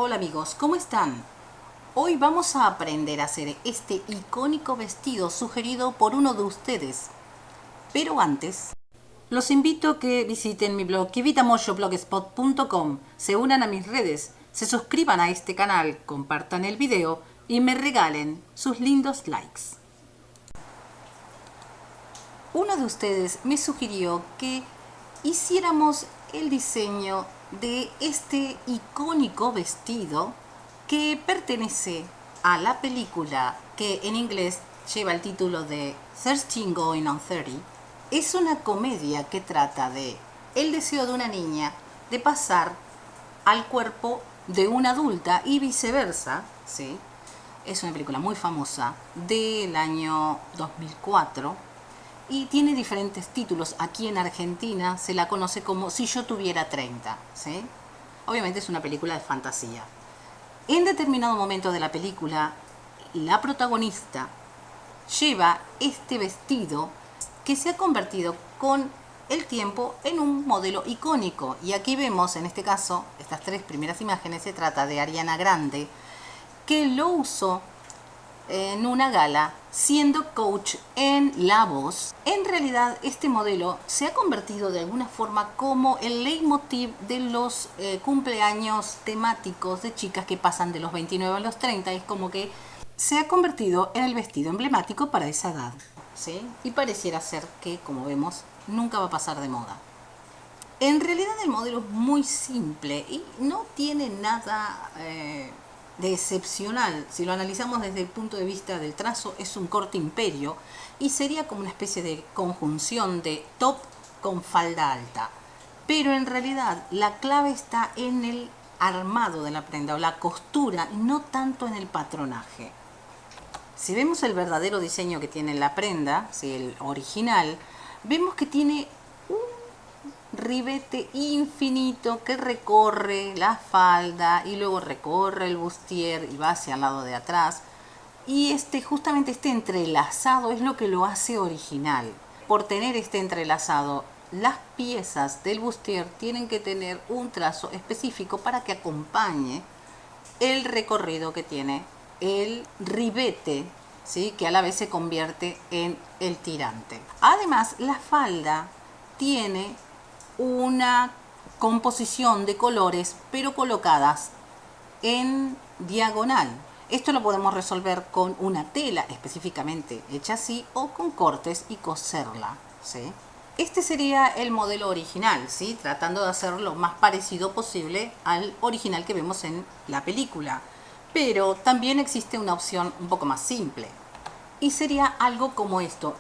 Hola amigos, ¿cómo están? Hoy vamos a aprender a hacer este icónico vestido sugerido por uno de ustedes. Pero antes, los invito a que visiten mi blog kivitamoyoblogspot.com, se unan a mis redes, se suscriban a este canal, compartan el video y me regalen sus lindos likes. Uno de ustedes me sugirió que hiciéramos el diseño de este icónico vestido que pertenece a la película que en inglés lleva el título de 13 Going on 30. Es una comedia que trata de el deseo de una niña de pasar al cuerpo de una adulta y viceversa, ¿sí? Es una película muy famosa del año 2004 y tiene diferentes títulos. Aquí en Argentina se la conoce como Si yo tuviera 30, ¿sí? Obviamente es una película de fantasía. En determinado momento de la película, la protagonista lleva este vestido que se ha convertido con el tiempo en un modelo icónico. Y aquí vemos, en este caso, estas tres primeras imágenes, se trata de Ariana Grande, que lo usó en una gala siendo coach en La Voz. En realidad este modelo se ha convertido de alguna forma como el leitmotiv de los cumpleaños temáticos de chicas que pasan de los 29 a los 30. Es como que se ha convertido en el vestido emblemático para esa edad, ¿sí? Y pareciera ser que, como vemos, nunca va a pasar de moda. En realidad el modelo es muy simple y no tiene nada de excepcional. Si lo analizamos desde el punto de vista del trazo, es un corte imperio y sería como una especie de conjunción de top con falda alta. Pero en realidad la clave está en el armado de la prenda o la costura y no tanto en el patronaje. Si vemos el verdadero diseño que tiene la prenda, ¿sí? El original, vemos que tiene ribete infinito que recorre la falda y luego recorre el bustier y va hacia el lado de atrás, y justamente este entrelazado es lo que lo hace original. Por tener este entrelazado, las piezas del bustier tienen que tener un trazo específico para que acompañe el recorrido que tiene el ribete, ¿sí? Que a la vez se convierte en el tirante. Además, la falda tiene una composición de colores pero colocadas en diagonal. Esto lo podemos resolver con una tela específicamente hecha así o con cortes y coserla, ¿sí? Este sería el modelo original, ¿sí? Tratando de hacerlo lo más parecido posible al original que vemos en la película. Pero también existe una opción un poco más simple y sería algo como esto.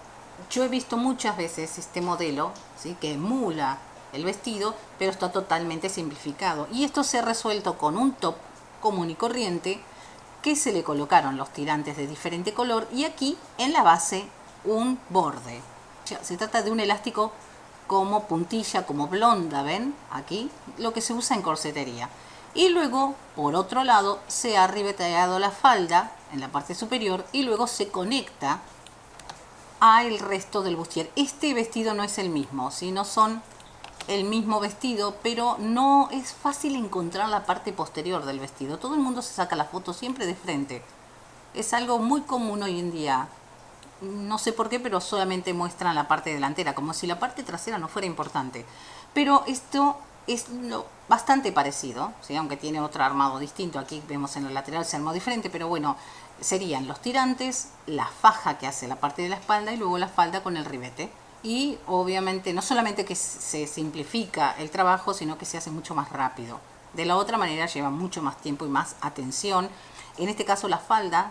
Yo he visto muchas veces este modelo, ¿sí? Que emula el vestido, pero está totalmente simplificado. Y esto se ha resuelto con un top común y corriente que se le colocaron los tirantes de diferente color y aquí en la base un borde. Se trata de un elástico como puntilla, como blonda, ¿ven? Aquí lo que se usa en corsetería. Y luego, por otro lado, se ha ribeteado la falda en la parte superior y luego se conecta al resto del bustier. Este vestido no es el mismo, sino son el mismo vestido, pero no es fácil encontrar la parte posterior del vestido. Todo el mundo se saca la foto siempre de frente. Es algo muy común hoy en día. No sé por qué, pero solamente muestran la parte delantera, como si la parte trasera no fuera importante. Pero esto es bastante parecido, ¿sí? Aunque tiene otro armado distinto. Aquí vemos en el lateral se armó diferente, pero bueno, serían los tirantes, la faja que hace la parte de la espalda y luego la falda con el ribete. Y obviamente no solamente que se simplifica el trabajo, sino que se hace mucho más rápido. De la otra manera lleva mucho más tiempo y más atención. En este caso la falda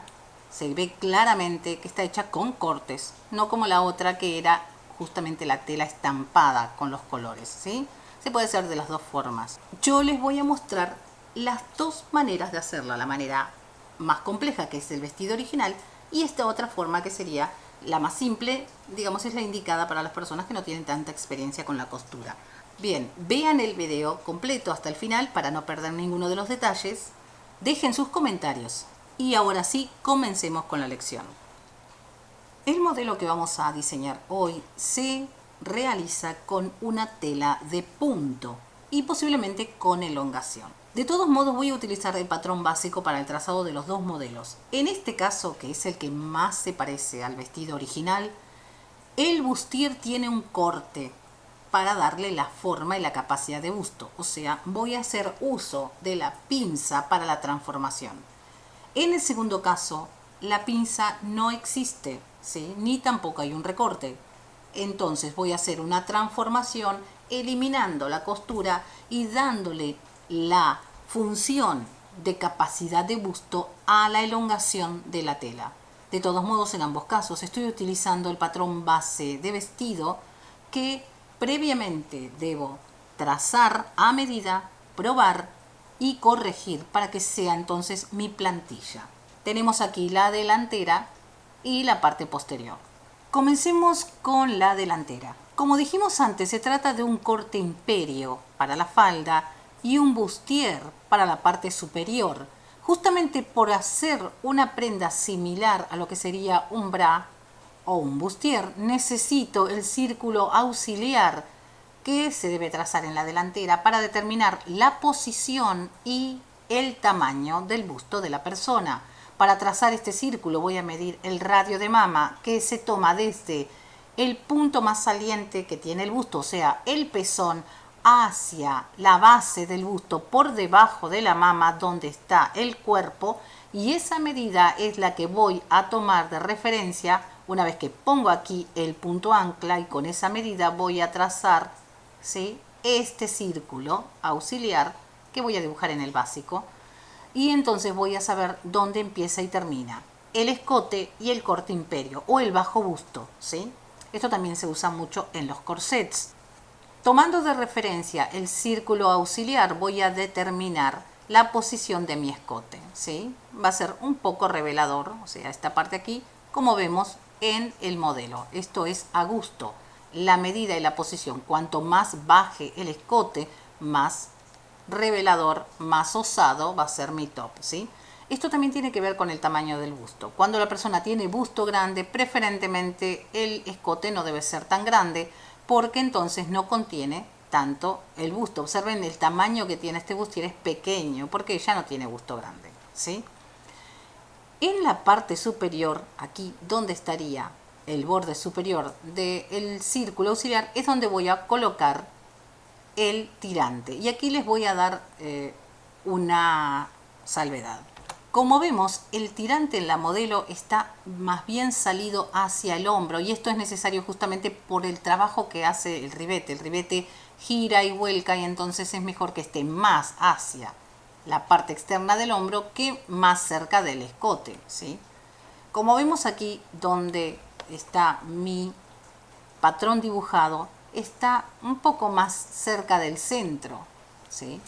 se ve claramente que está hecha con cortes, no como la otra que era justamente la tela estampada con los colores, ¿sí? Se puede hacer de las dos formas. Yo les voy a mostrar las dos maneras de hacerla, la manera más compleja que es el vestido original y esta otra forma que sería la más simple, digamos, es la indicada para las personas que no tienen tanta experiencia con la costura. Bien, vean el video completo hasta el final para no perder ninguno de los detalles. Dejen sus comentarios. Y ahora sí, comencemos con la lección. El modelo que vamos a diseñar hoy se realiza con una tela de punto y posiblemente con elongación. De todos modos voy a utilizar el patrón básico para el trazado de los dos modelos. En este caso, que es el que más se parece al vestido original, el bustier tiene un corte para darle la forma y la capacidad de busto. O sea, voy a hacer uso de la pinza para la transformación. En el segundo caso, la pinza no existe, ¿sí? Ni tampoco hay un recorte. Entonces voy a hacer una transformación eliminando la costura y dándole la función de capacidad de busto a la elongación de la tela. De todos modos, en ambos casos estoy utilizando el patrón base de vestido que previamente debo trazar a medida, probar y corregir para que sea entonces mi plantilla. Tenemos aquí la delantera y la parte posterior. Comencemos con la delantera. Como dijimos antes, se trata de un corte imperio para la falda y un bustier para la parte superior. Justamente por hacer una prenda similar a lo que sería un bra o un bustier, necesito el círculo auxiliar que se debe trazar en la delantera para determinar la posición y el tamaño del busto de la persona. Para trazar este círculo voy a medir el radio de mama que se toma desde el punto más saliente que tiene el busto, o sea, el pezón, hacia la base del busto por debajo de la mama donde está el cuerpo, y esa medida es la que voy a tomar de referencia una vez que pongo aquí el punto ancla, y con esa medida voy a trazar, ¿sí?, este círculo auxiliar que voy a dibujar en el básico, y entonces voy a saber dónde empieza y termina el escote y el corte imperio o el bajo busto, ¿sí? Esto también se usa mucho en los corsets. Tomando de referencia el círculo auxiliar voy a determinar la posición de mi escote, ¿sí? Va a ser un poco revelador, o sea, esta parte aquí, como vemos en el modelo. Esto es a gusto. La medida y la posición, cuanto más baje el escote, más revelador, más osado va a ser mi top, ¿sí? Esto también tiene que ver con el tamaño del busto. Cuando la persona tiene busto grande, preferentemente el escote no debe ser tan grande, porque entonces no contiene tanto el busto. Observen el tamaño que tiene este bustier, es pequeño, porque ya no tiene busto grande, ¿sí? En la parte superior, aquí donde estaría el borde superior del círculo auxiliar, es donde voy a colocar el tirante. Y aquí les voy a dar una salvedad. Como vemos, el tirante en la modelo está más bien salido hacia el hombro, y esto es necesario justamente por el trabajo que hace el ribete. El ribete gira y vuelca, y entonces es mejor que esté más hacia la parte externa del hombro que más cerca del escote, ¿sí? Como vemos aquí donde está mi patrón dibujado, está un poco más cerca del centro, ¿sí?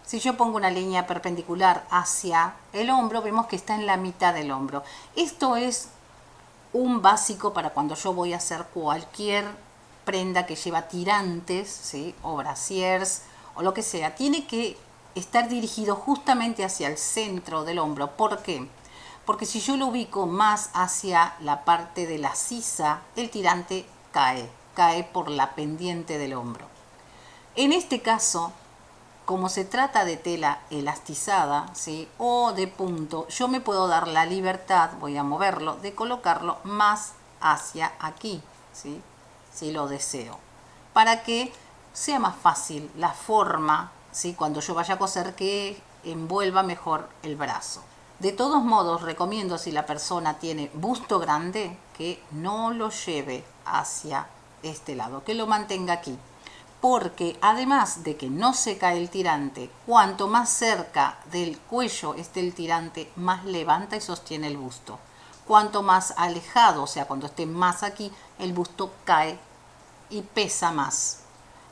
Si yo pongo una línea perpendicular hacia el hombro, vemos que está en la mitad del hombro. Esto es un básico para cuando yo voy a hacer cualquier prenda que lleva tirantes, ¿sí?, o brasiers o lo que sea. Tiene que estar dirigido justamente hacia el centro del hombro. ¿Por qué? Porque si yo lo ubico más hacia la parte de la sisa, el tirante cae por la pendiente del hombro. En este caso, como se trata de tela elastizada, ¿sí?, o de punto, yo me puedo dar la libertad, voy a moverlo, de colocarlo más hacia aquí, ¿sí?, si lo deseo, para que sea más fácil la forma, ¿sí?, cuando yo vaya a coser, que envuelva mejor el brazo. De todos modos, recomiendo, si la persona tiene busto grande, que no lo lleve hacia este lado, que lo mantenga aquí. Porque además de que no se cae el tirante, cuanto más cerca del cuello esté el tirante, más levanta y sostiene el busto. Cuanto más alejado, o sea, cuando esté más aquí, el busto cae y pesa más.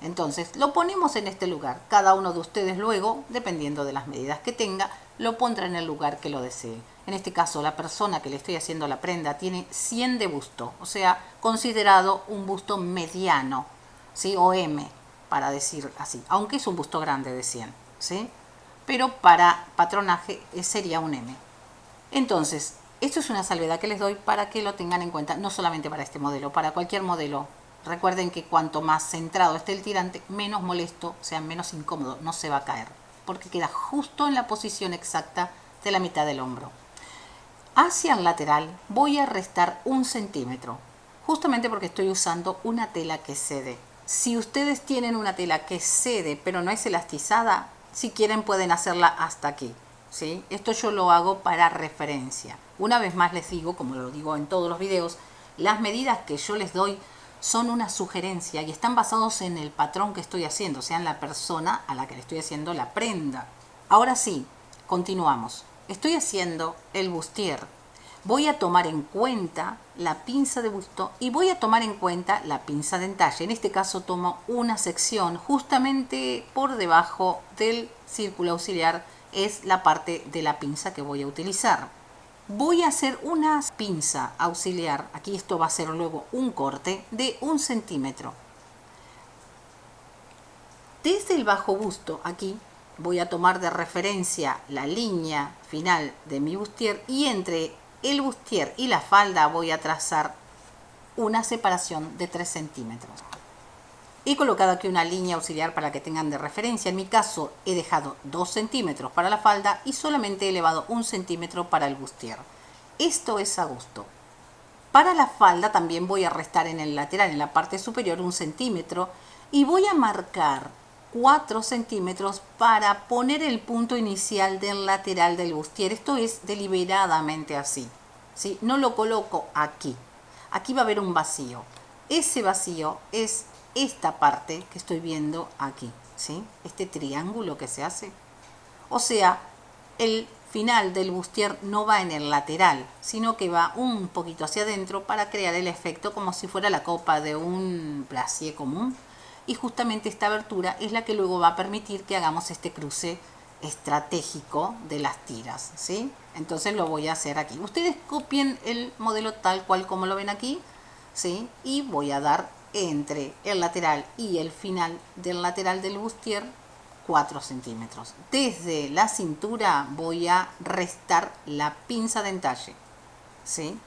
Entonces, lo ponemos en este lugar. Cada uno de ustedes luego, dependiendo de las medidas que tenga, lo pondrá en el lugar que lo desee. En este caso, la persona que le estoy haciendo la prenda tiene 100 de busto, o sea, considerado un busto mediano, ¿sí?, o M, para decir así, aunque es un busto grande de 100, ¿sí?, pero para patronaje sería un M. Entonces, esto es una salvedad que les doy para que lo tengan en cuenta, no solamente para este modelo, para cualquier modelo. Recuerden que cuanto más centrado esté el tirante, menos molesto, o sea, menos incómodo, no se va a caer. porque queda justo en la posición exacta de la mitad del hombro. Hacia el lateral voy a restar 1 centímetro, justamente porque estoy usando una tela que cede. Si ustedes tienen una tela que cede pero no es elastizada, si quieren pueden hacerla hasta aquí, ¿sí? Esto yo lo hago para referencia. Una vez más les digo, como lo digo en todos los videos, las medidas que yo les doy son una sugerencia y están basados en el patrón que estoy haciendo, o sea, en la persona a la que le estoy haciendo la prenda. Ahora sí, continuamos. Estoy haciendo el bustier. Voy a tomar en cuenta la pinza de busto y voy a tomar en cuenta la pinza de entalle. En este caso tomo una sección justamente por debajo del círculo auxiliar, es la parte de la pinza que voy a utilizar. Voy a hacer una pinza auxiliar, aquí esto va a ser luego un corte de 1 centímetro. Desde el bajo busto, aquí voy a tomar de referencia la línea final de mi bustier y entre el bustier y la falda voy a trazar una separación de 3 centímetros. He colocado aquí una línea auxiliar para que tengan de referencia. En mi caso he dejado 2 centímetros para la falda y solamente he elevado 1 centímetro para el bustier. Esto es a gusto. Para la falda también voy a restar en el lateral, en la parte superior, 1 centímetro y voy a marcar 4 centímetros para poner el punto inicial del lateral del bustier. Esto es deliberadamente así, ¿sí? No lo coloco aquí. Aquí va a haber un vacío. Ese vacío es esta parte que estoy viendo aquí, ¿sí? Este triángulo que se hace. O sea, el final del bustier no va en el lateral, sino que va un poquito hacia adentro para crear el efecto como si fuera la copa de un brasier común. Y justamente esta abertura es la que luego va a permitir que hagamos este cruce estratégico de las tiras, ¿sí? Entonces lo voy a hacer aquí. Ustedes copien el modelo tal cual como lo ven aquí, ¿sí? Y voy a dar entre el lateral y el final del lateral del bustier 4 centímetros. Desde la cintura voy a restar la pinza de entalle, ¿sí?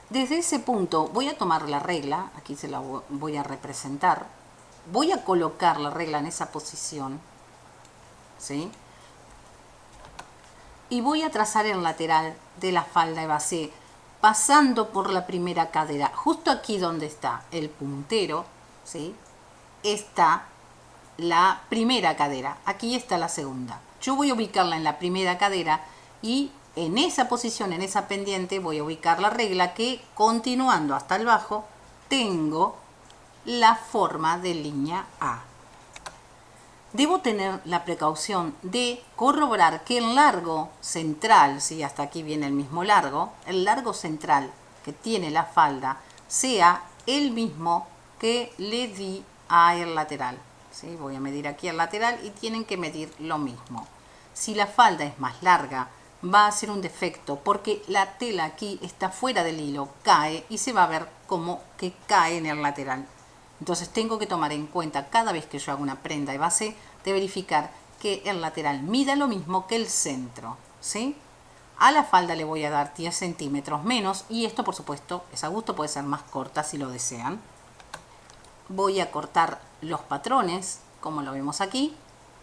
Desde ese punto voy a tomar la regla, aquí se la voy a representar. Voy a colocar la regla en esa posición, ¿sí? Y voy a trazar el lateral de la falda de base, pasando por la primera cadera. Justo aquí donde está el puntero, ¿sí? Está la primera cadera. Aquí está la segunda. Yo voy a ubicarla en la primera cadera y en esa posición, en esa pendiente, voy a ubicar la regla que, continuando hasta el bajo, tengo la forma de línea A. Debo tener la precaución de corroborar que el largo central, ¿sí? Hasta aquí viene el mismo largo, el largo central que tiene la falda sea el mismo que le di al lateral, ¿sí? Voy a medir aquí al lateral y tienen que medir lo mismo. Si la falda es más larga, va a ser un defecto porque la tela aquí está fuera del hilo, cae y se va a ver como que cae en el lateral. Entonces tengo que tomar en cuenta cada vez que yo hago una prenda de base de verificar que el lateral mida lo mismo que el centro, ¿sí? A la falda le voy a dar 10 centímetros menos y esto por supuesto es a gusto, puede ser más corta si lo desean. Voy a cortar los patrones como lo vemos aquí,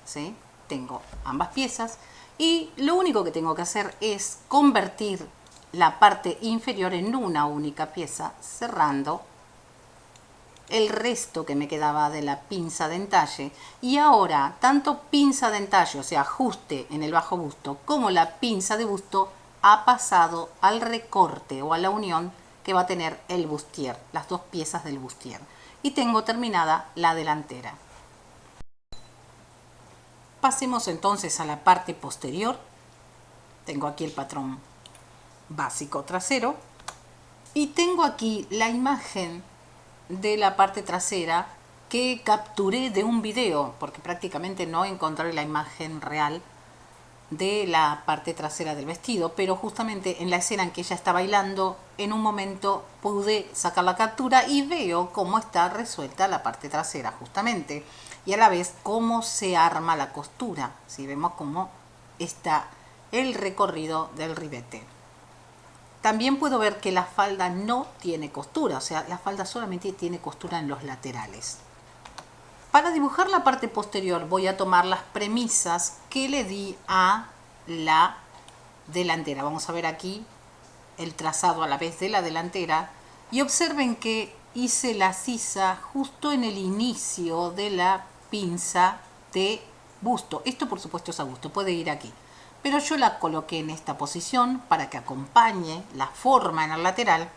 ¿sí? Tengo ambas piezas y lo único que tengo que hacer es convertir la parte inferior en una única pieza cerrando el resto que me quedaba de la pinza de entalle. Y ahora tanto pinza de entalle, o sea ajuste en el bajo busto, como la pinza de busto ha pasado al recorte o a la unión que va a tener el bustier, las dos piezas del bustier, y tengo terminada la delantera. Pasemos entonces a la parte posterior. Tengo aquí el patrón básico trasero y tengo aquí la imagen de la parte trasera que capturé de un video, porque prácticamente no encontré la imagen real de la parte trasera del vestido, pero justamente en la escena en que ella está bailando, en un momento pude sacar la captura y veo cómo está resuelta la parte trasera justamente, y a la vez cómo se arma la costura, si vemos cómo está el recorrido del ribete. También puedo ver que la falda no tiene costura, o sea, la falda solamente tiene costura en los laterales. Para dibujar la parte posterior voy a tomar las premisas que le di a la delantera. Vamos a ver aquí el trazado a la vez de la delantera y observen que hice la sisa justo en el inicio de la pinza de busto. Esto por supuesto es a gusto, puede ir aquí, pero yo la coloqué en esta posición para que acompañe la forma en el lateral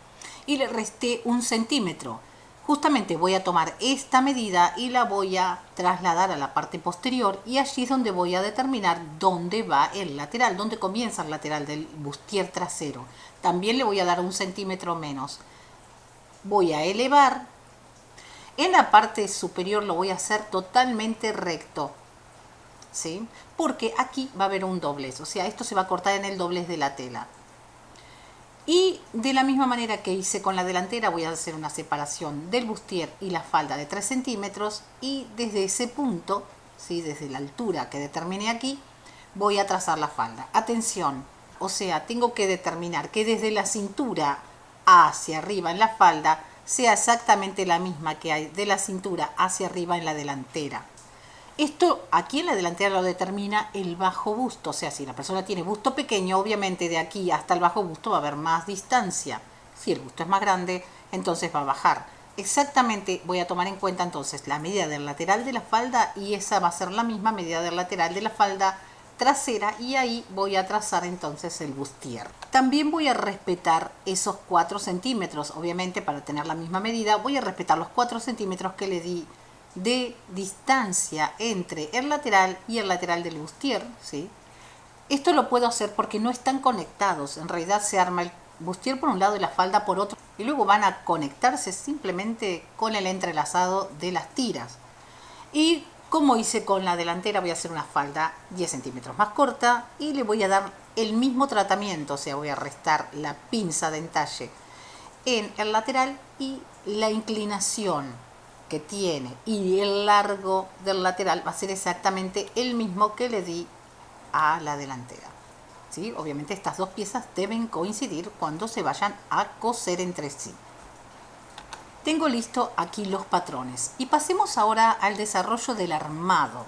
y le resté 1 centímetro. Justamente voy a tomar esta medida y la voy a trasladar a la parte posterior y allí es donde voy a determinar dónde va el lateral, dónde comienza el lateral del bustier trasero. También le voy a dar 1 centímetro menos. Voy a elevar. En la parte superior lo voy a hacer totalmente recto, ¿sí? Porque aquí va a haber un doblez, o sea, esto se va a cortar en el doblez de la tela. Y de la misma manera que hice con la delantera voy a hacer una separación del bustier y la falda de 3 centímetros y desde ese punto, ¿sí? Desde la altura que determiné aquí, voy a trazar la falda. Atención, o sea, tengo que determinar que desde la cintura hacia arriba en la falda sea exactamente la misma que hay de la cintura hacia arriba en la delantera. Esto aquí en la delantera lo determina el bajo busto, o sea, si la persona tiene busto pequeño, obviamente de aquí hasta el bajo busto va a haber más distancia. Si el busto es más grande, entonces va a bajar. Exactamente voy a tomar en cuenta entonces la medida del lateral de la falda y esa va a ser la misma medida del lateral de la falda trasera y ahí voy a trazar entonces el bustier. También voy a respetar esos 4 centímetros, obviamente para tener la misma medida voy a respetar los 4 centímetros que le di de distancia entre el lateral y el lateral del bustier, ¿sí? Esto lo puedo hacer porque no están conectados, en realidad se arma el bustier por un lado y la falda por otro y luego van a conectarse simplemente con el entrelazado de las tiras. Y como hice con la delantera voy a hacer una falda 10 centímetros más corta y le voy a dar el mismo tratamiento, o sea voy a restar la pinza de entalle en el lateral y la inclinación que tiene y el largo del lateral va a ser exactamente el mismo que le di a la delantera, ¿sí? Obviamente estas dos piezas deben coincidir cuando se vayan a coser entre sí. Tengo listo aquí los patrones y pasemos ahora al desarrollo del armado.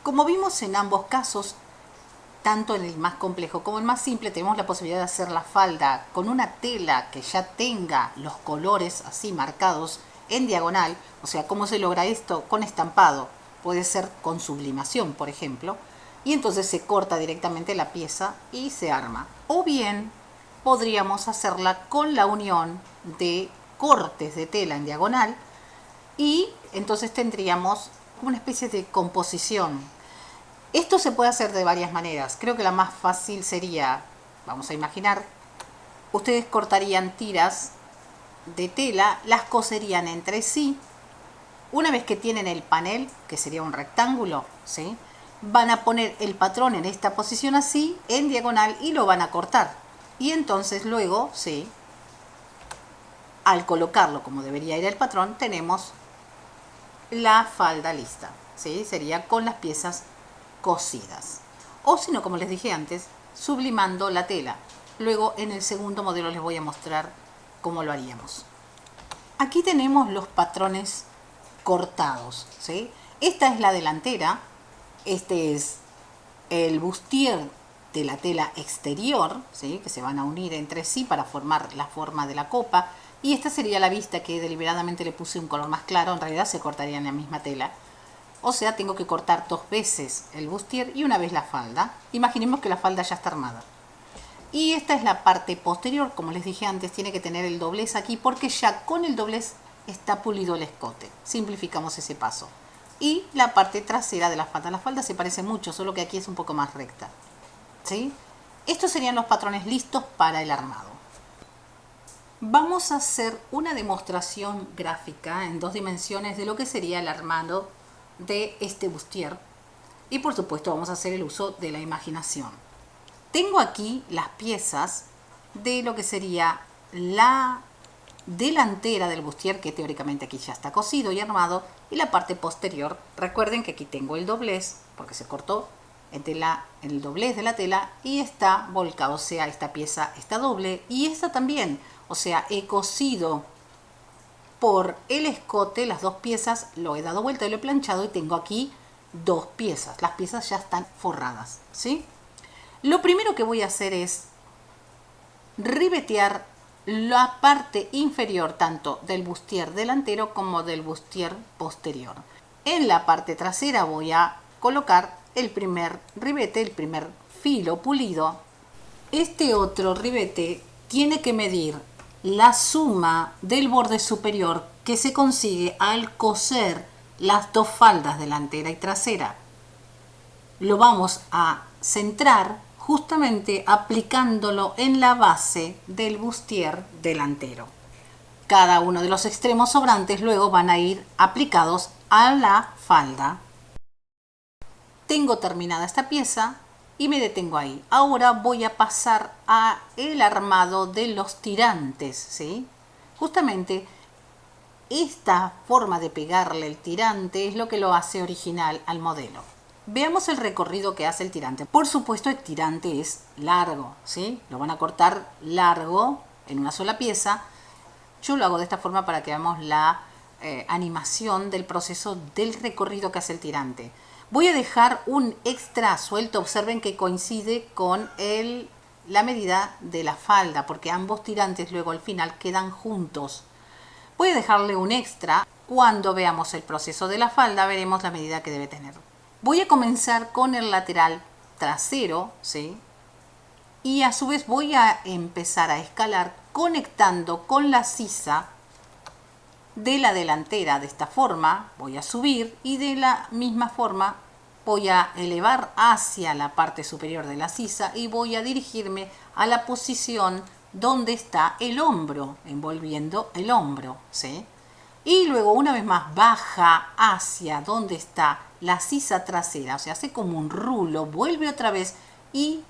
Como vimos en ambos casos, tanto en el más complejo como el más simple, tenemos la posibilidad de hacer la falda con una tela que ya tenga los colores así marcados en diagonal. O sea, ¿cómo se logra esto? Con estampado. Puede ser con sublimación, por ejemplo. Y entonces se corta directamente la pieza y se arma. O bien podríamos hacerla con la unión de cortes de tela en diagonal y entonces tendríamos una especie de composición. Esto se puede hacer de varias maneras. Creo que la más fácil sería, vamos a imaginar, ustedes cortarían tiras de tela, las coserían entre sí. Una vez que tienen el panel, que sería un rectángulo, ¿sí? Van a poner el patrón en esta posición así, en diagonal, y lo van a cortar. Y entonces luego, ¿sí? Al colocarlo como debería ir el patrón, tenemos la falda lista, ¿sí? Sería con las piezas cosidas. O si no, como les dije antes, sublimando la tela. Luego en el segundo modelo les voy a mostrar cómo lo haríamos. Aquí tenemos los patrones cortados, ¿sí? Esta es la delantera, este es el bustier de la tela exterior, ¿sí? Que se van a unir entre sí para formar la forma de la copa, y esta sería la vista que deliberadamente le puse un color más claro, en realidad se cortaría en la misma tela. O sea, tengo que cortar 2 veces el bustier y una vez la falda. Imaginemos que la falda ya está armada. Y esta es la parte posterior, como les dije antes, tiene que tener el doblez aquí porque ya con el doblez está pulido el escote. Simplificamos ese paso. Y la parte trasera de la falda se parece mucho, solo que aquí es un poco más recta, ¿sí? Estos serían los patrones listos para el armado. Vamos a hacer una demostración gráfica en 2 dimensiones de lo que sería el armado de este bustier. Y por supuesto vamos a hacer el uso de la imaginación. Tengo aquí las piezas de lo que sería la delantera del bustier, que teóricamente aquí ya está cosido y armado, y la parte posterior. Recuerden que aquí tengo el doblez, porque se cortó en el doblez de la tela y está volcado, o sea, esta pieza está doble y esta también, o sea, he cosido por el escote, las dos piezas, lo he dado vuelta y lo he planchado y tengo aquí dos piezas. Las piezas ya están forradas, ¿sí? Lo primero que voy a hacer es ribetear la parte inferior tanto del bustier delantero como del bustier posterior. En la parte trasera voy a colocar el primer ribete, el primer filo pulido. Este otro ribete tiene que medir la suma del borde superior que se consigue al coser las dos faldas delantera y trasera. Lo vamos a centrar justamente aplicándolo en la base del bustier delantero. Cada uno de los extremos sobrantes luego van a ir aplicados a la falda. Tengo terminada esta pieza y me detengo ahí. Ahora voy a pasar a el armado de los tirantes, ¿sí? Justamente esta forma de pegarle el tirante es lo que lo hace original al modelo. Veamos el recorrido que hace el tirante. Por supuesto, el tirante es largo, ¿sí? Lo van a cortar largo en una sola pieza. Yo lo hago de esta forma para que veamos la animación del proceso del recorrido que hace el tirante. Voy a dejar un extra suelto. Observen que coincide con la medida de la falda, porque ambos tirantes luego al final quedan juntos. Voy a dejarle un extra. Cuando veamos el proceso de la falda, veremos la medida que debe tener. Voy a comenzar con el lateral trasero, ¿sí? Y a su vez voy a empezar a escalar conectando con la sisa de la delantera. De esta forma voy a subir y de la misma forma voy a elevar hacia la parte superior de la sisa y voy a dirigirme a la posición donde está el hombro, envolviendo el hombro, ¿sí? Y luego una vez más baja hacia donde está la sisa trasera, o sea, hace como un rulo, vuelve otra vez y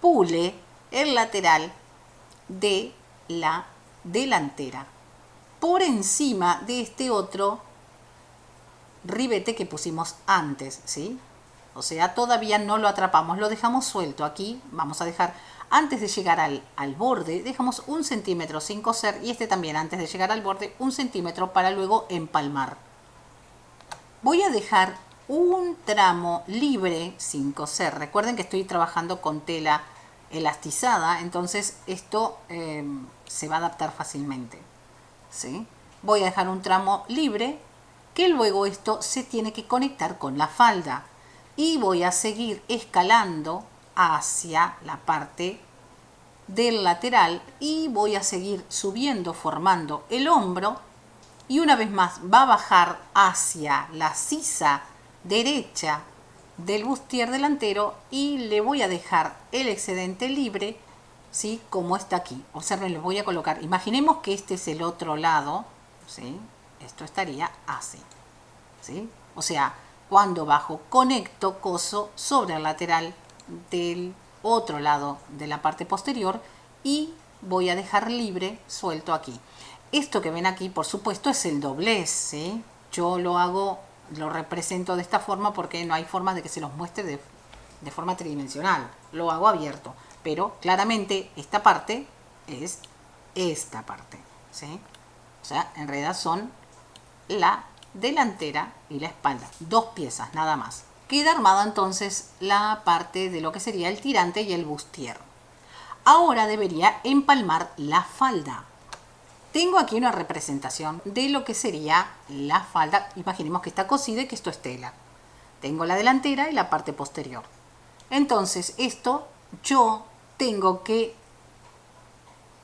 pule el lateral de la delantera por encima de este otro ribete que pusimos antes, ¿sí? O sea, todavía no lo atrapamos, lo dejamos suelto. Aquí vamos a dejar, antes de llegar al borde, dejamos 1 centímetro sin coser y este también antes de llegar al borde 1 centímetro para luego empalmar. Voy a dejar un tramo libre sin coser. Recuerden que estoy trabajando con tela elastizada, entonces esto se va a adaptar fácilmente, ¿sí? Voy a dejar un tramo libre que luego esto se tiene que conectar con la falda y voy a seguir escalando hacia la parte del lateral y voy a seguir subiendo formando el hombro y una vez más va a bajar hacia la sisa derecha del bustier delantero y le voy a dejar el excedente libre, ¿sí? Como está aquí. Observen, les voy a colocar, imaginemos que este es el otro lado, ¿sí? Esto estaría así, ¿sí? O sea, cuando bajo conecto, coso sobre el lateral del otro lado de la parte posterior y voy a dejar libre, suelto aquí. Esto que ven aquí, por supuesto, es el doblez, ¿sí? Yo lo represento de esta forma porque no hay forma de que se los muestre de forma tridimensional. Lo hago abierto, pero claramente esta parte es esta parte, ¿sí? O sea, en realidad son la delantera y la espalda, dos piezas nada más. Queda armada entonces la parte de lo que sería el tirante y el bustier. Ahora debería empalmar la falda. Tengo aquí una representación de lo que sería la falda. Imaginemos que está cosida y que esto es tela. Tengo la delantera y la parte posterior. Entonces esto yo tengo que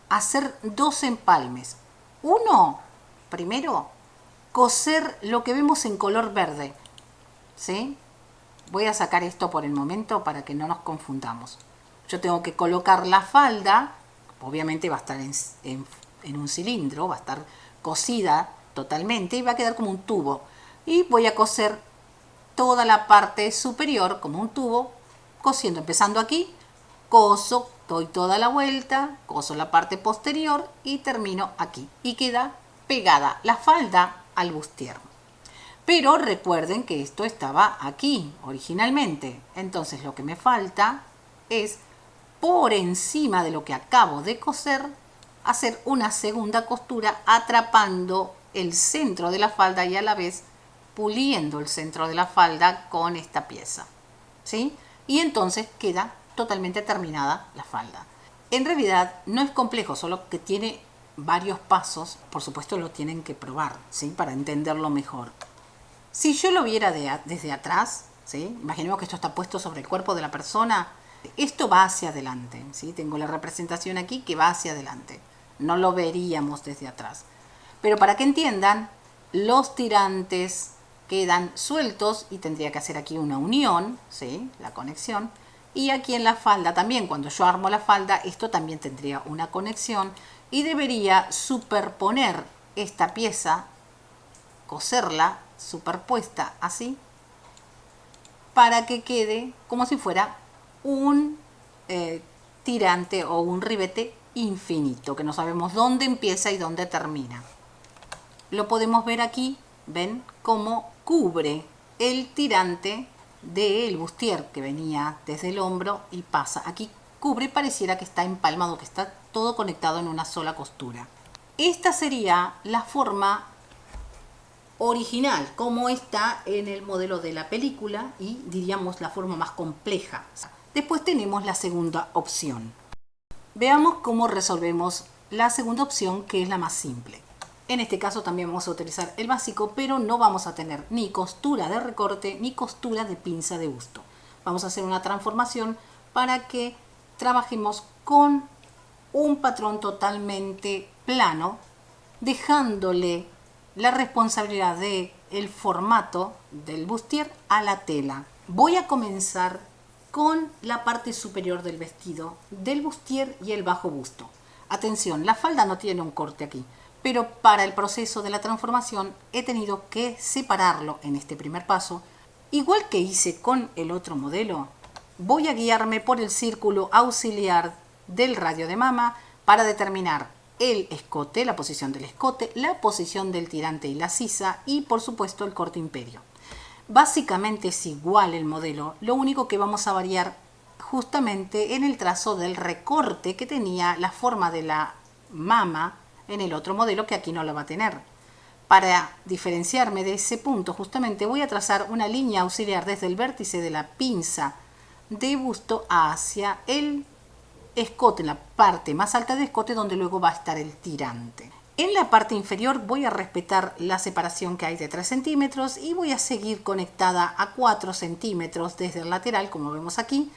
hacer dos empalmes. Uno, primero, coser lo que vemos en color verde, ¿sí? Voy a sacar esto por el momento para que no nos confundamos. Yo tengo que colocar la falda, obviamente va a estar en un cilindro, va a estar cosida totalmente y va a quedar como un tubo. Y voy a coser toda la parte superior como un tubo, cosiendo, empezando aquí, coso, doy toda la vuelta, coso la parte posterior y termino aquí. Y queda pegada la falda al bustier. Pero recuerden que esto estaba aquí originalmente. Entonces lo que me falta es, por encima de lo que acabo de coser, hacer una segunda costura atrapando el centro de la falda y a la vez puliendo el centro de la falda con esta pieza, ¿sí? Y entonces queda totalmente terminada la falda. En realidad no es complejo, solo que tiene varios pasos. Por supuesto lo tienen que probar, ¿sí? Para entenderlo mejor. Si yo lo viera desde atrás, ¿sí? Imaginemos que esto está puesto sobre el cuerpo de la persona. Esto va hacia adelante, ¿sí? Tengo la representación aquí que va hacia adelante. No lo veríamos desde atrás. Pero para que entiendan, los tirantes quedan sueltos y tendría que hacer aquí una unión, ¿sí? La conexión. Y aquí en la falda también, cuando yo armo la falda, esto también tendría una conexión y debería superponer esta pieza, coserla superpuesta así, para que quede como si fuera un tirante o un ribete infinito, que no sabemos dónde empieza y dónde termina. Lo podemos ver aquí, ven cómo cubre el tirante del bustier que venía desde el hombro y pasa. Aquí cubre y pareciera que está empalmado, que está todo conectado en una sola costura. Esta sería la forma original, como está en el modelo de la película y diríamos la forma más compleja. Después tenemos la segunda opción. Veamos cómo resolvemos la segunda opción, que es la más simple. En este caso también vamos a utilizar el básico, pero no vamos a tener ni costura de recorte ni costura de pinza de busto. Vamos a hacer una transformación para que trabajemos con un patrón totalmente plano, dejándole la responsabilidad del formato del bustier a la tela. Voy a comenzar con la parte superior del vestido, del bustier y el bajo busto. Atención, la falda no tiene un corte aquí, pero para el proceso de la transformación he tenido que separarlo en este primer paso. Igual que hice con el otro modelo, voy a guiarme por el círculo auxiliar del radio de mama para determinar el escote, la posición del escote, la posición del tirante y la sisa y por supuesto el corte imperio. Básicamente es igual el modelo, lo único que vamos a variar justamente en el trazo del recorte que tenía la forma de la mama en el otro modelo, que aquí no lo va a tener. Para diferenciarme de ese punto justamente voy a trazar una línea auxiliar desde el vértice de la pinza de busto hacia el escote, la parte más alta del escote donde luego va a estar el tirante. En la parte inferior voy a respetar la separación que hay de 3 centímetros y voy a seguir conectada a 4 centímetros desde el lateral, como vemos aquí.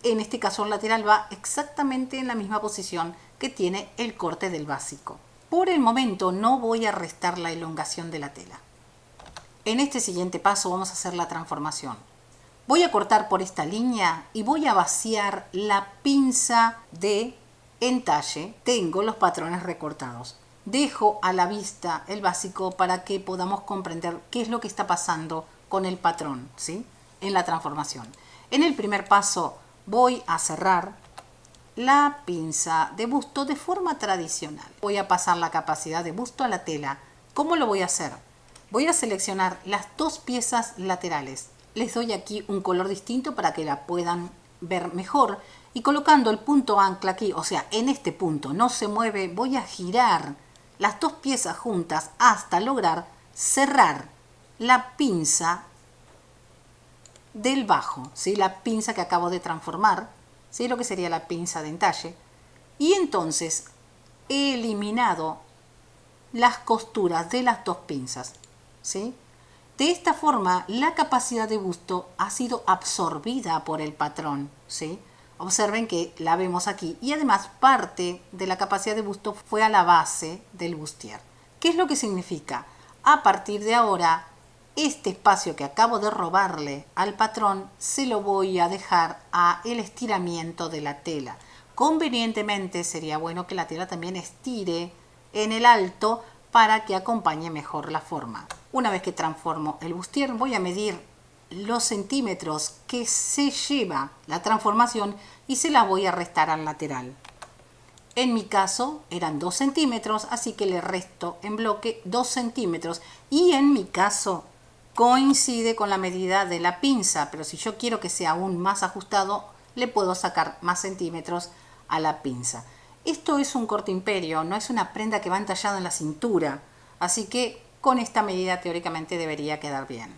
En este caso el lateral va exactamente en la misma posición que tiene el corte del básico. Por el momento no voy a restar la elongación de la tela. En este siguiente paso vamos a hacer la transformación. Voy a cortar por esta línea y voy a vaciar la pinza de entalle. Tengo los patrones recortados. Dejo a la vista el básico para que podamos comprender qué es lo que está pasando con el patrón, ¿sí? En la transformación. En el primer paso voy a cerrar la pinza de busto de forma tradicional. Voy a pasar la capacidad de busto a la tela. ¿Cómo lo voy a hacer? Voy a seleccionar las dos piezas laterales. Les doy aquí un color distinto para que la puedan ver mejor. Y colocando el punto ancla aquí, o sea, en este punto no se mueve, voy a girar las dos piezas juntas hasta lograr cerrar la pinza del bajo, ¿sí? La pinza que acabo de transformar, ¿sí? Lo que sería la pinza de entalle. Y entonces he eliminado las costuras de las dos pinzas, ¿sí? De esta forma, la capacidad de busto ha sido absorbida por el patrón, ¿sí? Observen que la vemos aquí y además parte de la capacidad de busto fue a la base del bustier. ¿Qué es lo que significa? A partir de ahora, este espacio que acabo de robarle al patrón se lo voy a dejar a el estiramiento de la tela. Convenientemente sería bueno que la tela también estire en el alto para que acompañe mejor la forma. Una vez que transformo el bustier, voy a medir los centímetros que se lleva la transformación y se la voy a restar al lateral. En mi caso eran 2 centímetros, así que le resto en bloque 2 centímetros. Y en mi caso coincide con la medida de la pinza, pero si yo quiero que sea aún más ajustado, le puedo sacar más centímetros a la pinza. Esto es un corte imperio, no es una prenda que va entallada en la cintura. Así que con esta medida teóricamente debería quedar bien.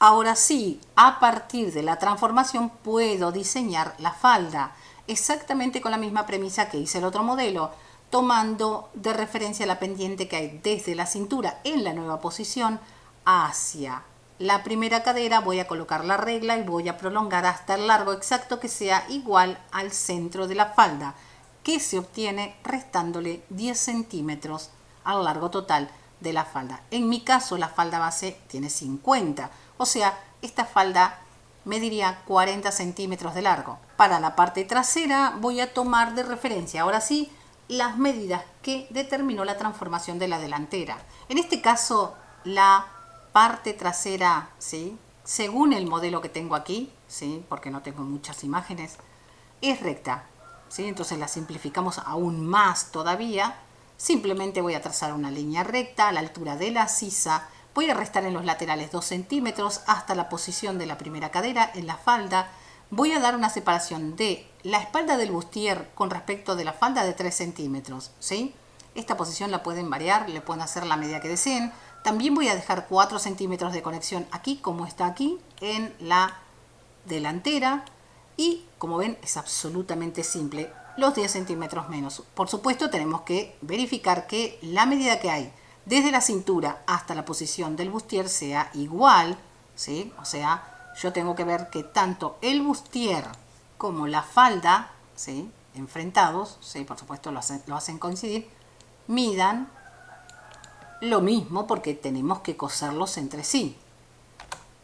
Ahora sí, a partir de la transformación puedo diseñar la falda, exactamente con la misma premisa que hice el otro modelo, tomando de referencia la pendiente que hay desde la cintura en la nueva posición hacia la primera cadera. Voy a colocar la regla y voy a prolongar hasta el largo exacto que sea igual al centro de la falda, que se obtiene restándole 10 centímetros al largo total de la falda. En mi caso la falda base tiene 50, o sea, esta falda mediría 40 centímetros de largo. Para la parte trasera voy a tomar de referencia, ahora sí, las medidas que determinó la transformación de la delantera. En este caso, la parte trasera, ¿sí?, según el modelo que tengo aquí, ¿sí?, porque no tengo muchas imágenes, es recta, ¿sí? Entonces la simplificamos aún más todavía. Simplemente voy a trazar una línea recta a la altura de la sisa. Voy a restar en los laterales 2 centímetros hasta la posición de la primera cadera en la falda. Voy a dar una separación de la espalda del bustier con respecto de la falda de 3 centímetros, ¿sí? Esta posición la pueden variar, le pueden hacer la medida que deseen. También voy a dejar 4 centímetros de conexión aquí, como está aquí, en la delantera. Y como ven, es absolutamente simple, los 10 centímetros menos. Por supuesto, tenemos que verificar que la medida que hay desde la cintura hasta la posición del bustier sea igual, ¿sí? O sea, yo tengo que ver que tanto el bustier como la falda, ¿sí?, enfrentados, ¿sí?, por supuesto lo hacen coincidir, midan lo mismo porque tenemos que coserlos entre sí.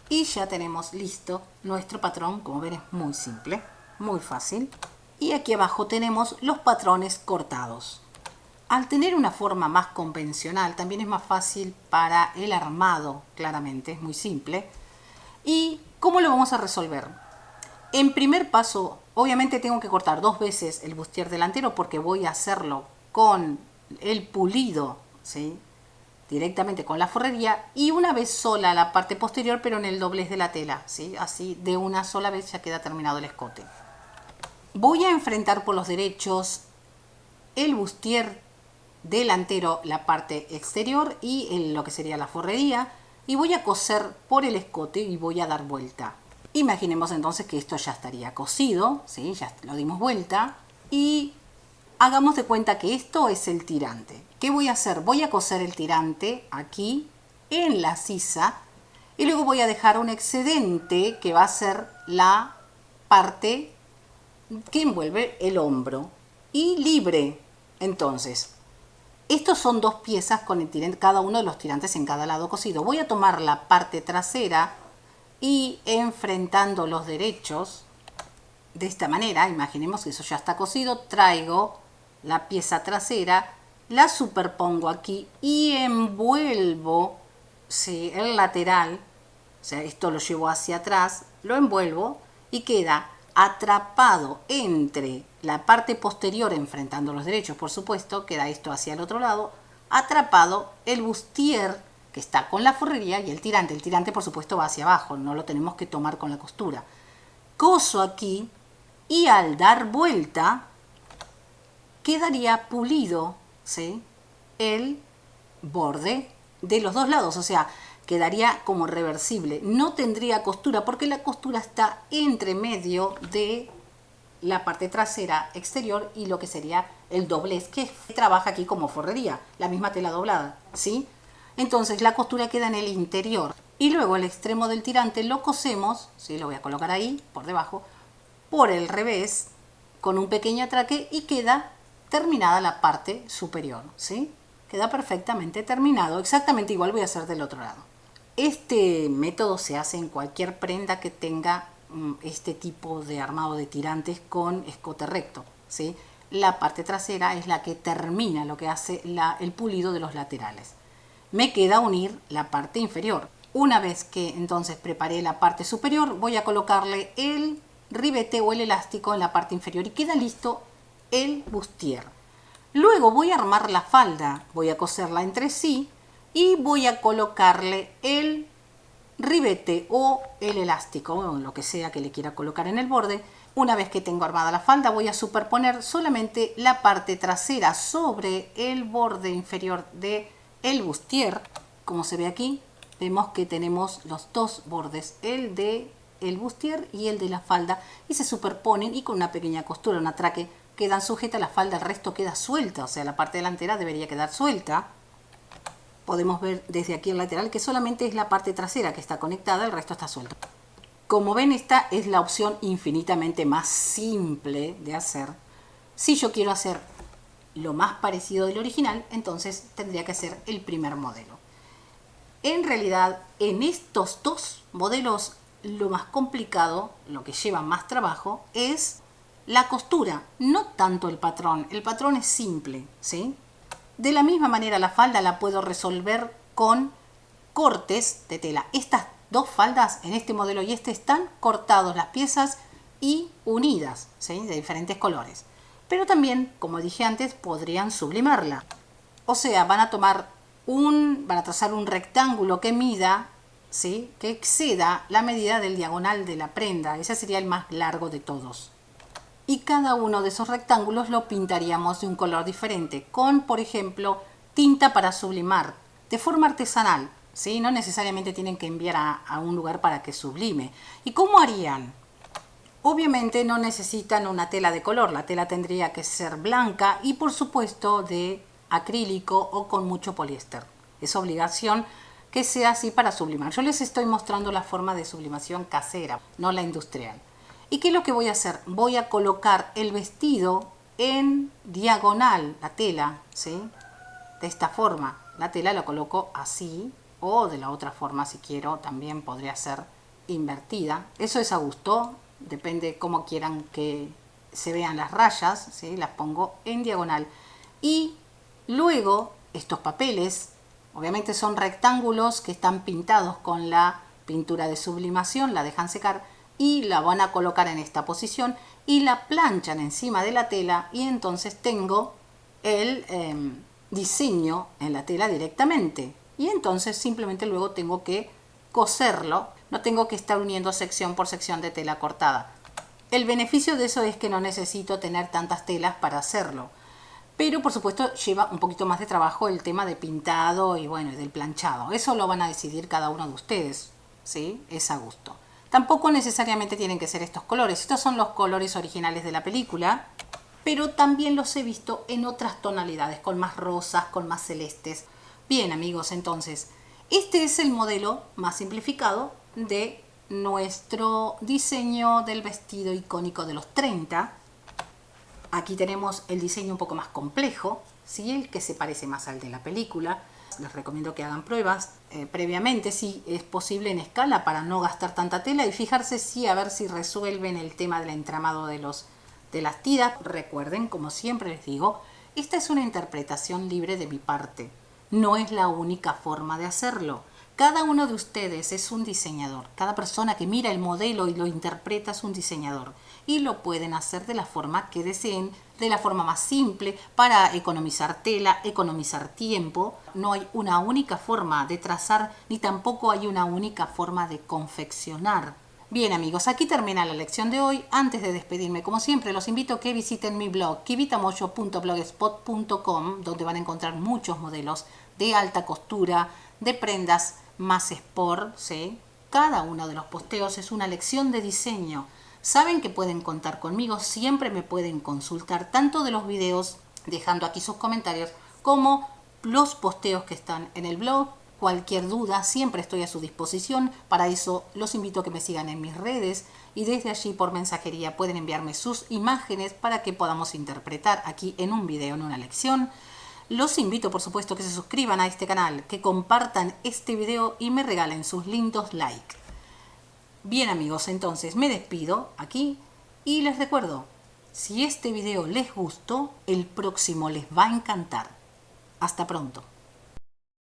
Y ya tenemos listo nuestro patrón. Como ven, es muy simple, muy fácil. Y aquí abajo tenemos los patrones cortados. Al tener una forma más convencional, también es más fácil para el armado, claramente, es muy simple. ¿Y cómo lo vamos a resolver? En primer paso, obviamente tengo que cortar 2 veces el bustier delantero porque voy a hacerlo con el pulido, ¿sí?, directamente con la forrería, y una vez sola la parte posterior, pero en el doblez de la tela, ¿sí? Así de una sola vez ya queda terminado el escote. Voy a enfrentar por los derechos el bustier delantero, la parte exterior, y lo que sería la forrería, y voy a coser por el escote y voy a dar vuelta. Imaginemos entonces que esto ya estaría cosido, ¿sí?, ya lo dimos vuelta, y hagamos de cuenta que esto es el tirante. ¿Qué voy a hacer? Voy a coser el tirante aquí en la sisa y luego voy a dejar un excedente que va a ser la parte que envuelve el hombro y libre. Entonces, estos son 2 piezas con el tirante, cada uno de los tirantes en cada lado cosido. Voy a tomar la parte trasera y enfrentando los derechos de esta manera, imaginemos que eso ya está cosido, traigo la pieza trasera, la superpongo aquí y envuelvo, ¿sí?, el lateral, o sea, esto lo llevo hacia atrás, lo envuelvo y queda atrapado entre la parte posterior, enfrentando los derechos, por supuesto, queda esto hacia el otro lado, atrapado el bustier que está con la forrería y el tirante. El tirante, por supuesto, va hacia abajo, no lo tenemos que tomar con la costura. Coso aquí y al dar vuelta quedaría pulido, ¿sí?, el borde de los 2 lados, o sea, quedaría como reversible. No tendría costura porque la costura está entre medio de la parte trasera exterior y lo que sería el doblez, que trabaja aquí como forrería, la misma tela doblada, ¿sí? Entonces la costura queda en el interior y luego el extremo del tirante lo cosemos, ¿sí?, lo voy a colocar ahí por debajo, por el revés, con un pequeño atraque y queda terminada la parte superior, ¿sí? Queda perfectamente terminado. Exactamente igual voy a hacer del otro lado. Este método se hace en cualquier prenda que tenga este tipo de armado de tirantes con escote recto, ¿sí? La parte trasera es la que termina lo que hace el pulido de los laterales. Me queda unir la parte inferior. Una vez que entonces preparé la parte superior, voy a colocarle el ribete o el elástico en la parte inferior y queda listo el bustier. Luego voy a armar la falda, voy a coserla entre sí y voy a colocarle el ribete o el elástico, o lo que sea que le quiera colocar en el borde. Una vez que tengo armada la falda, voy a superponer solamente la parte trasera sobre el borde inferior de el bustier, como se ve aquí, vemos que tenemos los dos bordes, el de el bustier y el de la falda, y se superponen y con una pequeña costura, un atraque, quedan sujetas la falda, el resto queda suelta, o sea, la parte delantera debería quedar suelta. Podemos ver desde aquí el lateral que solamente es la parte trasera que está conectada, el resto está suelto. Como ven, esta es la opción infinitamente más simple de hacer. Si yo quiero hacer lo más parecido del original, entonces tendría que ser el primer modelo. En realidad, en estos dos modelos, lo más complicado, lo que lleva más trabajo, es la costura, no tanto el patrón. El patrón es simple, ¿sí? De la misma manera, la falda la puedo resolver con cortes de tela. Estas dos faldas, en este modelo y este, están cortados las piezas y unidas, ¿sí? De diferentes colores. Pero también, como dije antes, podrían sublimarla. O sea, van a trazar un rectángulo que mida, ¿sí? Que exceda la medida del diagonal de la prenda. Ese sería el más largo de todos. Y cada uno de esos rectángulos lo pintaríamos de un color diferente, con, por ejemplo, tinta para sublimar, de forma artesanal, ¿sí? No necesariamente tienen que enviar a un lugar para que sublime. ¿Y cómo harían? Obviamente no necesitan una tela de color, la tela tendría que ser blanca y por supuesto de acrílico o con mucho poliéster. Es obligación que sea así para sublimar. Yo les estoy mostrando la forma de sublimación casera, no la industrial. ¿Y qué es lo que voy a hacer? Voy a colocar el vestido en diagonal, la tela, ¿sí? De esta forma. La tela la coloco así o de la otra forma si quiero, también podría ser invertida. Eso es a gusto, depende cómo quieran que se vean las rayas, ¿sí? Las pongo en diagonal. Y luego estos papeles, obviamente son rectángulos que están pintados con la pintura de sublimación, la dejan secar y la van a colocar en esta posición y la planchan encima de la tela y entonces tengo el diseño en la tela directamente y entonces simplemente luego tengo que coserlo, no tengo que estar uniendo sección por sección de tela cortada. El beneficio de eso es que no necesito tener tantas telas para hacerlo, pero por supuesto lleva un poquito más de trabajo el tema de pintado y bueno, del planchado. Eso lo van a decidir cada uno de ustedes, ¿sí? Es a gusto. Tampoco necesariamente tienen que ser estos colores. Estos son los colores originales de la película, pero también los he visto en otras tonalidades, con más rosas, con más celestes. Bien, amigos, entonces, este es el modelo más simplificado de nuestro diseño del vestido icónico de los 30. Aquí tenemos el diseño un poco más complejo, ¿sí? El que se parece más al de la película. Les recomiendo que hagan pruebas previamente, si es posible en escala, para no gastar tanta tela y fijarse a ver si resuelven el tema del entramado de las tiras. Recuerden, como siempre les digo, esta es una interpretación libre de mi parte. No es la única forma de hacerlo. Cada uno de ustedes es un diseñador. Cada persona que mira el modelo y lo interpreta es un diseñador. Y lo pueden hacer de la forma que deseen, de la forma más simple, para economizar tela, economizar tiempo. No hay una única forma de trazar, ni tampoco hay una única forma de confeccionar. Bien, amigos, aquí termina la lección de hoy. Antes de despedirme, como siempre, los invito a que visiten mi blog kivitamoyo.blogspot.com, donde van a encontrar muchos modelos de alta costura, de prendas más sport, ¿sí? Cada uno de los posteos es una lección de diseño. Saben que pueden contar conmigo, siempre me pueden consultar tanto de los videos, dejando aquí sus comentarios, como los posteos que están en el blog. Cualquier duda, siempre estoy a su disposición. Para eso los invito a que me sigan en mis redes y desde allí por mensajería pueden enviarme sus imágenes para que podamos interpretar aquí en un video, en una lección. Los invito, por supuesto, que se suscriban a este canal, que compartan este video y me regalen sus lindos likes. Bien, amigos, entonces me despido aquí y les recuerdo, si este video les gustó, el próximo les va a encantar. Hasta pronto.